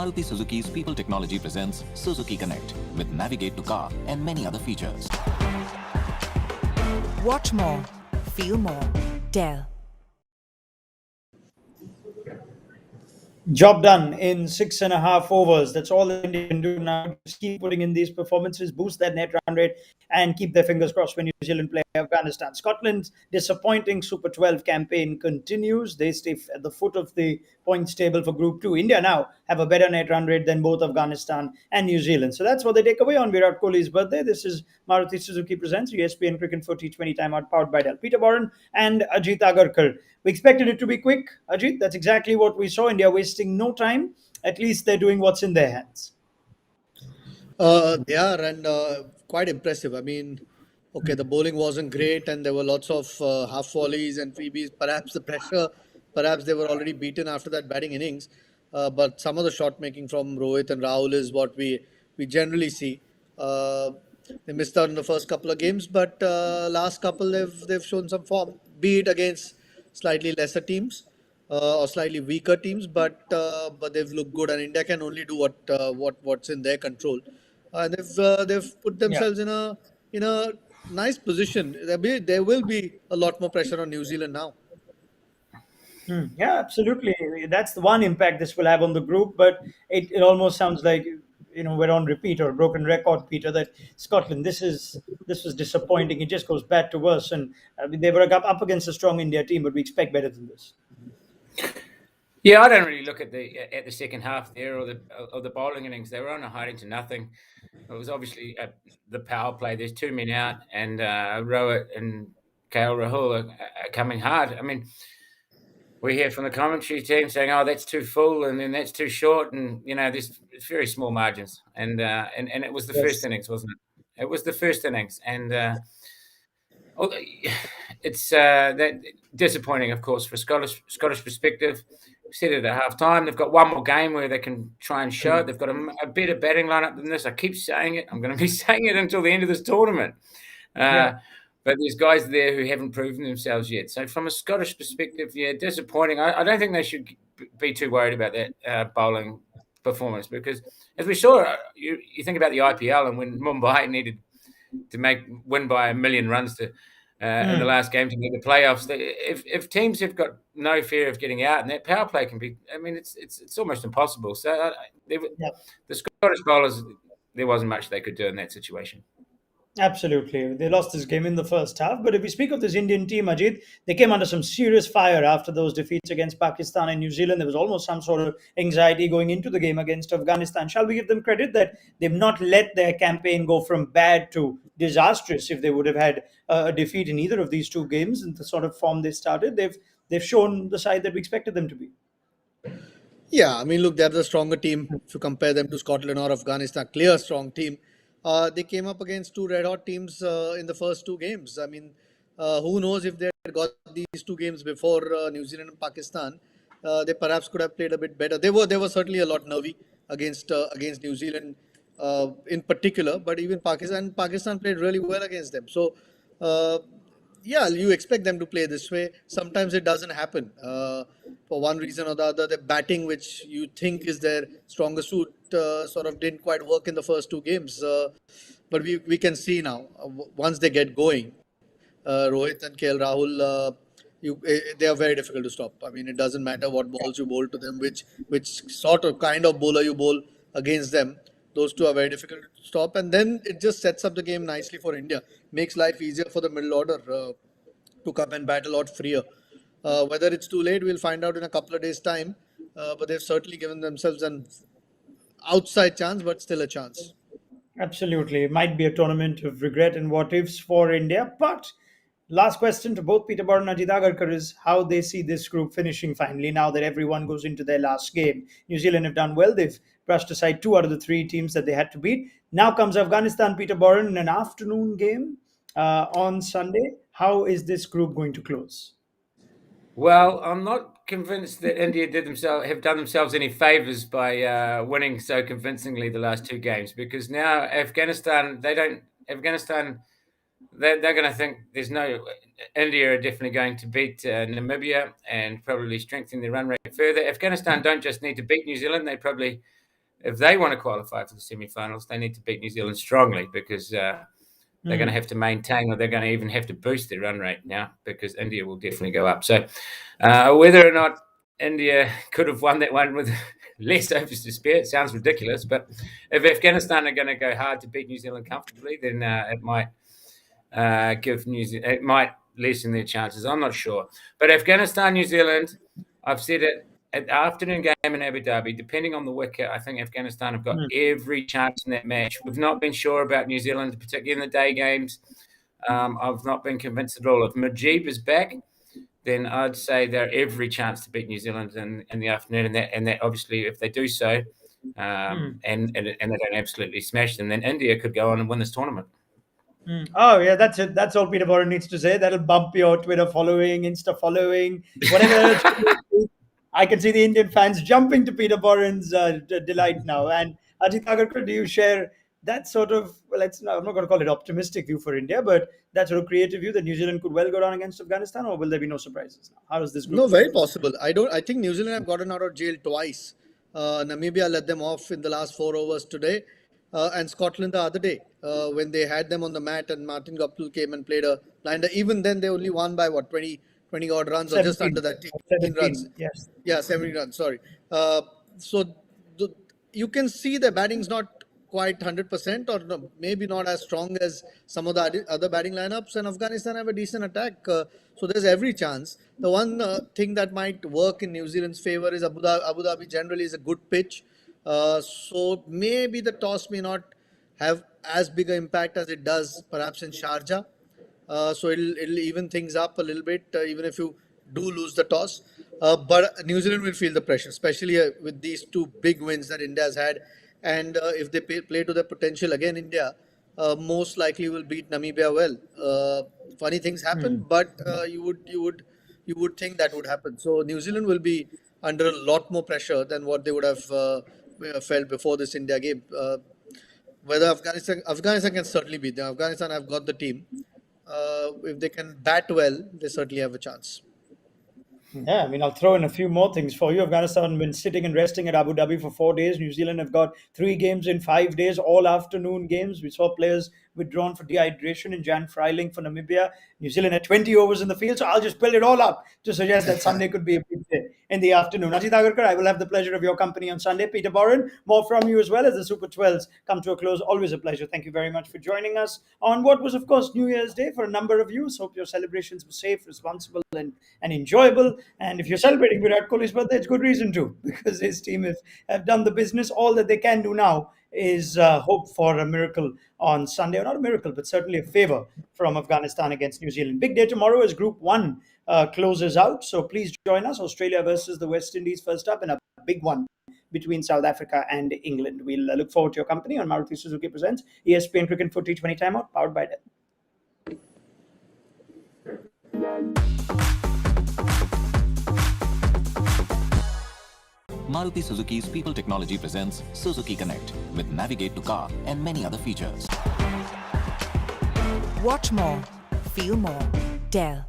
Maruti Suzuki's People Technology presents Suzuki Connect with Navigate to Car and many other features. Watch more, feel more. Dell. Job done in 6.5 overs. That's all India can do now. Just keep putting in these performances, boost that net run rate, and keep their fingers crossed when New Zealand play Afghanistan. Scotland's disappointing Super 12 campaign continues. They stay at the foot of the points table for Group 2. India now have a better net run rate than both Afghanistan and New Zealand. So that's what they take away on Virat Kohli's birthday. This is Maruti Suzuki Presents ESPN Cricket for T20 Timeout powered by Dell. Peter Borren and Ajit Agarkar. We expected it to be quick, Ajit. That's exactly what we saw. India wasting no time. At least they're doing what's in their hands. They are and quite impressive. I mean, okay, the bowling wasn't great, and there were lots of half volleys and freebies. Perhaps the pressure, perhaps they were already beaten after that batting innings. But some of the shot making from Rohit and Rahul is what we generally see. They missed out in the first couple of games, but last couple they've shown some form, be it against slightly lesser teams or slightly weaker teams, but they've looked good, and India can only do what's in their control. And they've put Yeah. themselves in a nice position. There will be a lot more pressure on New Zealand now. Yeah, absolutely. That's the one impact this will have on the group. But it almost sounds like we're on repeat or broken record, Peter. That Scotland, this was disappointing. It just goes bad to worse. And I mean, they were up against a strong India team, but we expect better than this. Yeah, I don't really look at the second half there or the bowling innings. They were on a hiding to nothing. It was obviously the power play. There's two men out, and Rohit and KL Rahul are coming hard. I mean, we hear from the commentary team saying, "Oh, that's too full, and then that's too short," and there's very small margins. And it was the first Yes. innings, wasn't it? It was the first innings, and it's that disappointing, of course, for Scottish perspective. We said it at half time. They've got one more game where they can try and show it. They've got a better batting lineup than this. I keep saying it. I'm going to be saying it until the end of this tournament. Yeah. But there's guys there who haven't proven themselves yet. So from a Scottish perspective, yeah, disappointing. I don't think they should be too worried about that bowling performance because, as we saw, you think about the IPL and when Mumbai needed to win by 1 million runs in the last game to get the playoffs. If teams have got no fear of getting out, and that power play can be, I mean, it's almost impossible. So Yeah. the Scottish bowlers, there wasn't much they could do in that situation. Absolutely. They lost this game in the first half. But if we speak of this Indian team, Ajit, they came under some serious fire after those defeats against Pakistan and New Zealand. There was almost some sort of anxiety going into the game against Afghanistan. Shall we give them credit that they've not let their campaign go from bad to disastrous if they would have had a defeat in either of these two games in the sort of form they started? They've shown the side that we expected them to be. Yeah, I mean, look, they're the stronger team if you compare them to Scotland or Afghanistan. Clear, strong team. They came up against two red hot teams in the first two games. I mean, who knows if they had got these two games before New Zealand and Pakistan, they perhaps could have played a bit better. They were certainly a lot nervy against New Zealand in particular, but even Pakistan played really well against them. So. Yeah, you expect them to play this way. Sometimes it doesn't happen for one reason or the other. The batting, which you think is their strongest suit, sort of didn't quite work in the first two games. But we can see now once they get going, Rohit and KL Rahul, they are very difficult to stop. I mean, it doesn't matter what balls you bowl to them, which sort of kind of bowler you bowl against them. Those two are very difficult to stop, and then it just sets up the game nicely for India. Makes life easier for the middle order to come and bat a lot freer. Whether it's too late, we'll find out in a couple of days' time. But they've certainly given themselves an outside chance, but still a chance. Absolutely. It might be a tournament of regret and what ifs for India. But last question to both Peter Borren and Ajit Agarkar is how they see this group finishing finally now that everyone goes into their last game. New Zealand have done well. They've brushed aside two out of the three teams that they had to beat. Now comes Afghanistan, Peter Borren, in an afternoon game on Sunday. How is this group going to close? Well, I'm not convinced that India have done themselves any favors by winning so convincingly the last two games because now Afghanistan, they're going to think there's no. India are definitely going to beat Namibia and probably strengthen their run rate further. Afghanistan don't just need to beat New Zealand; they probably if they want to qualify for the semi-finals, they need to beat New Zealand strongly because they're going to have to maintain, or they're going to even have to boost their run rate now because India will definitely go up. So whether or not India could have won that one with less overs to spare, it sounds ridiculous. But if Afghanistan are going to go hard to beat New Zealand comfortably, then it might give New Zealand, it might lessen their chances. I'm not sure. But Afghanistan, New Zealand, I've said it, at the afternoon game in Abu Dhabi, depending on the wicket, I think Afghanistan have got every chance in that match. We've not been sure about New Zealand, particularly in the day games. I've not been convinced at all. If Mujeeb is back, then I'd say they're every chance to beat New Zealand in the afternoon. And that obviously, if they do so, and they don't absolutely smash them, then India could go on and win this tournament. Oh yeah, that's it. That's all Peter Borren needs to say. That'll bump your Twitter following, Insta following, whatever else. I can see the Indian fans jumping to Peter Borren's delight now. And Ajit Agarkar, do you share that sort of, well, I'm not going to call it optimistic view for India, but that sort of creative view that New Zealand could well go down against Afghanistan, or will there be no surprises now? How does this group? No, very possible. I think New Zealand have gotten out of jail twice. Namibia let them off in the last 4 overs today, and Scotland the other day when they had them on the mat and Martin Guptill came and played a blinder. Even then, they only won by 20 odd runs, or just under that, 17 runs. Yes. Yeah, 70 runs. Sorry. You can see the batting's not quite 100%, or no, maybe not as strong as some of the other batting lineups, and Afghanistan have a decent attack, so there's every chance. The one thing that might work in New Zealand's favour is Abu Dhabi generally is a good pitch, so maybe the toss may not have as big an impact as it does perhaps in Sharjah, so it'll even things up a little bit, even if you do lose the toss. But New Zealand will feel the pressure, especially with these 2 big wins that India has had. And if they play to their potential again, India most likely will beat Namibia well. Funny things happen, but you would think that would happen. So New Zealand will be under a lot more pressure than what they would have felt before this India game. Whether Afghanistan can certainly beat them. Afghanistan have got the team. If they can bat well, they certainly have a chance. Yeah, I mean, I'll throw in a few more things for you. Afghanistan have been sitting and resting at Abu Dhabi for 4 days. New Zealand have got 3 games in 5 days, all afternoon games. We saw players withdrawn for dehydration in Jan Freiling for Namibia. New Zealand had 20 overs in the field, so I'll just build it all up to suggest that Sunday could be a big day in the afternoon. Ajit Agarkar, I will have the pleasure of your company on Sunday. Peter Borren, more from you as well as the Super 12s come to a close. Always a pleasure. Thank you very much for joining us on what was, of course, New Year's Day for a number of you. Hope your celebrations were safe, responsible, and enjoyable. And if you're celebrating Virat Kohli's birthday, it's good reason to, because his team have done the business. All that they can do now is hope for a miracle on Sunday, or not a miracle, but certainly a favour from Afghanistan against New Zealand. Big day tomorrow as Group 1 closes out. So please join us. Australia versus the West Indies first up, and a big one between South Africa and England. We'll look forward to your company on Maruti Suzuki Presents ESPN Cricket for T20 Timeout, powered by Dell. Maruti Suzuki's People Technology presents Suzuki Connect with Navigate to Car and many other features. Watch more, feel more, Dell.